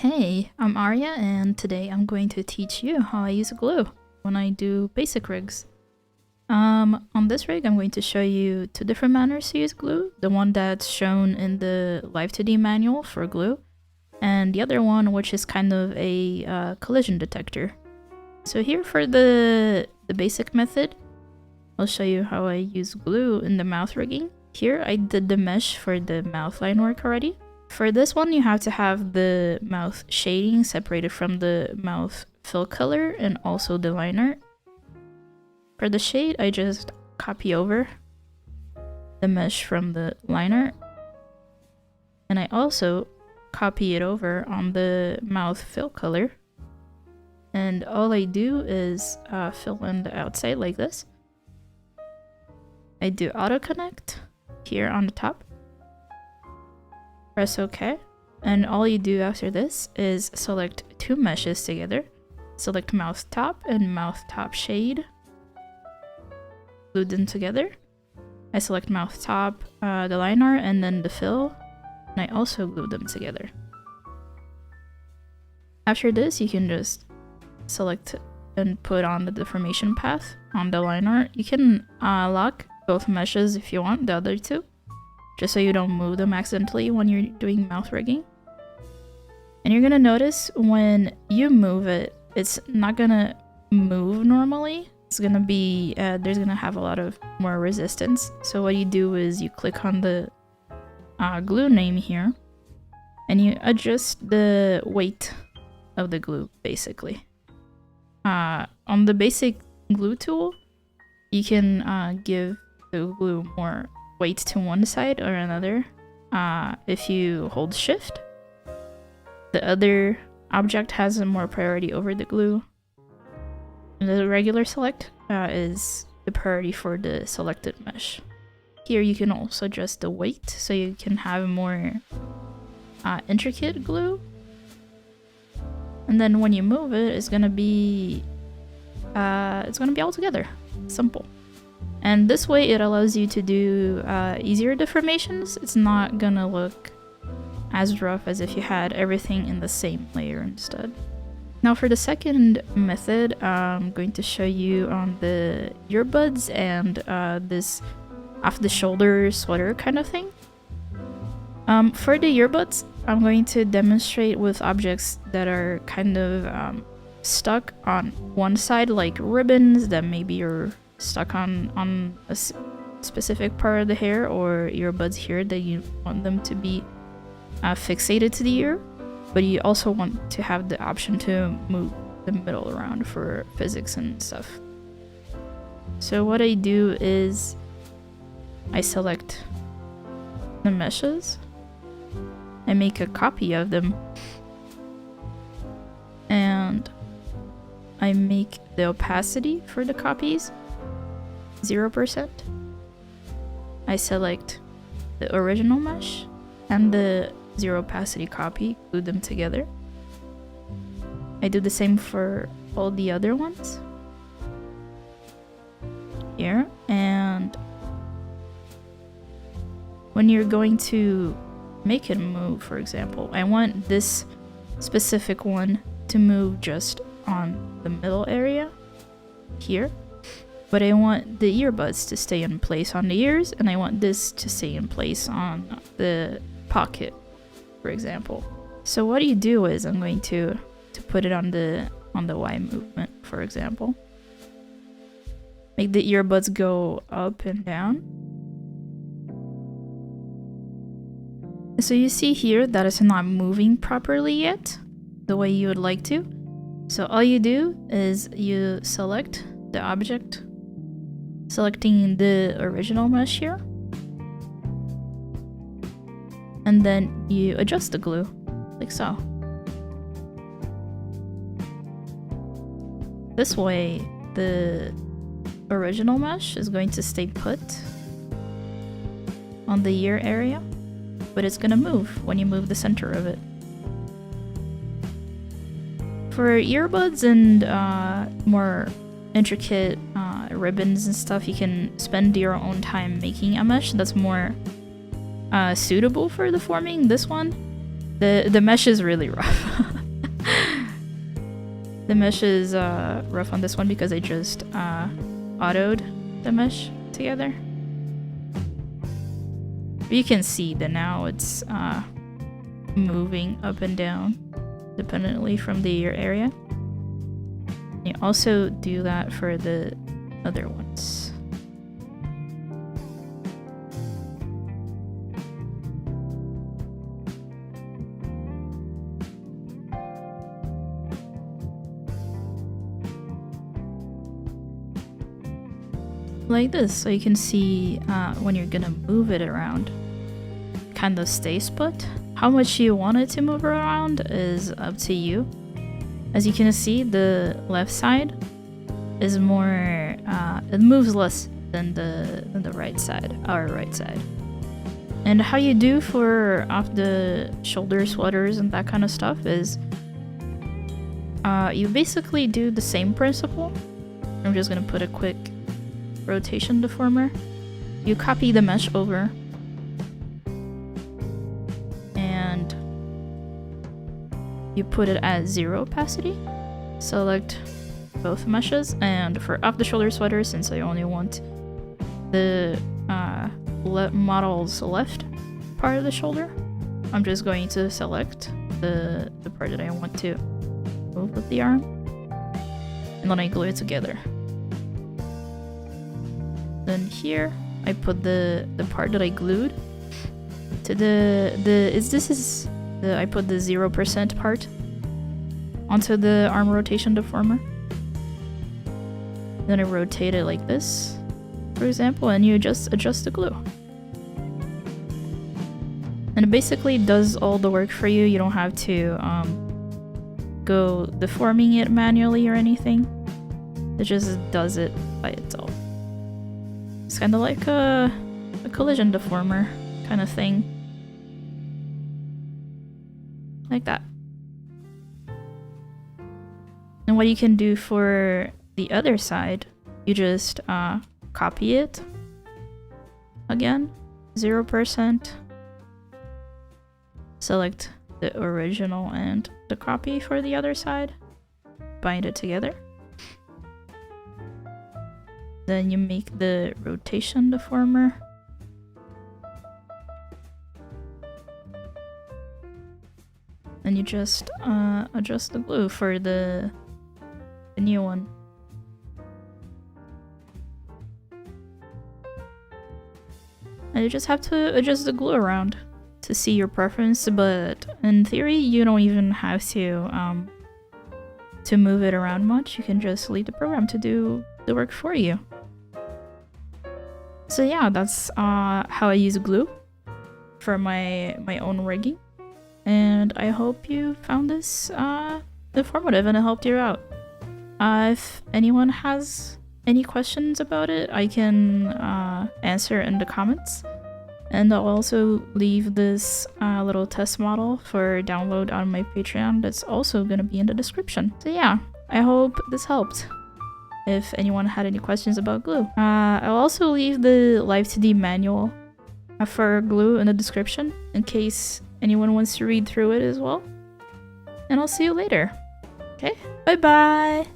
Hey, I'm Aria, and today I'm going to teach you how I use glue when I do basic rigs. On this rig, I'm going to show you two different manners to use glue. The one that's shown in the Live2D manual for glue, and the other one which is kind of a collision detector. So here for the basic method, I'll show you how I use glue in the mouth rigging. Here I did the mesh for the mouth line work already. For this one, you have to have the mouth shading separated from the mouth fill color and also the liner. For the shade, I just copy over the mesh from the liner. And I also copy it over on the mouth fill color. And all I do is fill in the outside like this. I do auto connect here on the top. Press OK, and all you do after this is select two meshes together. Select mouth top and mouth top shade. Glue them together. I select mouth top, the liner, and then the fill, and I also glue them together. After this, you can just select and put on the deformation path on the liner. You can lock both meshes if you want, the other two, just so you don't move them accidentally when you're doing mouth rigging. And you're gonna notice when you move it, it's not gonna move normally. It's gonna be, there's gonna have a lot of more resistance. So what you do is you click on the glue name here, and you adjust the weight of the glue, basically. On the basic glue tool, you can give the glue more weight to one side or another. If you hold shift, the other object has a more priority over the glue. And the regular select is the priority for the selected mesh. Here you can also adjust the weight so you can have more intricate glue. And then when you move it, it's gonna be all together. Simple. And this way it allows you to do easier deformations. It's not gonna look as rough as if you had everything in the same layer instead. Now for the second method, I'm going to show you on the earbuds and this off-the-shoulder sweater kind of thing. For the earbuds, I'm going to demonstrate with objects that are kind of stuck on one side, like ribbons that maybe you're stuck on a specific part of the hair, or earbuds here that you want them to be fixated to the ear, but you also want to have the option to move the middle around for physics and stuff. So what I do is I select the meshes, I make a copy of them, and I make the opacity for the copies 0%. I select the original mesh and the zero opacity copy, glue them together. I do the same for all the other ones here. And when you're going to make it move, for example, I want this specific one to move just on the middle area here. But I want the earbuds to stay in place on the ears, and I want this to stay in place on the pocket, for example. So what you do is I'm going to put it on the Y movement, for example. Make the earbuds go up and down. So you see here that it's not moving properly yet, the way you would like to. So all you do is you select the object, selecting the original mesh here, and then you adjust the glue, like so. This way, the original mesh is going to stay put on the ear area, but it's gonna move when you move the center of it. For earbuds and more intricate ribbons and stuff, you can spend your own time making a mesh that's more suitable for the forming. This one, the mesh is really rough. The mesh is rough on this one because I just autoed the mesh together. But you can see that now it's moving up and down dependently from the ear area. You also do that for the other ones. Like this, so you can see when you're gonna move it around, kind of stays put. How much you want it to move around is up to you. As you can see, the left side is more, it moves less than the right side, our right side. And how you do for off the shoulder sweaters and that kind of stuff is you basically do the same principle. I'm just gonna put a quick rotation deformer. You copy the mesh over and you put it at 0 opacity. Select both meshes, and for off the shoulder sweater, since I only want the model's left part of the shoulder, I'm just going to select the part that I want to move with the arm, and then I glue it together. Then here I put the part that I glued to I put the 0% part onto the arm rotation deformer. Then I rotate it like this, for example, and you just adjust the glue. And it basically does all the work for you. You don't have to go deforming it manually or anything. It just does it by itself. It's kind of like a collision deformer kind of thing. Like that. And what you can do for the other side, you just copy it. Again, 0%. Select the original and the copy for the other side. Bind it together. Then you make the rotation deformer. And you just adjust the glue for the new one. And you just have to adjust the glue around to see your preference, but in theory you don't even have to move it around much. You can just leave the program to do the work for you. So yeah, that's how I use glue for my own rigging. And I hope you found this informative and it helped you out. If anyone has any questions about it, I can answer in the comments. And I'll also leave this little test model for download on my Patreon that's also going to be in the description. So yeah, I hope this helped. If anyone had any questions about glue. I'll also leave the Live2D manual for glue in the description in case anyone wants to read through it as well. And I'll see you later. Okay, bye bye!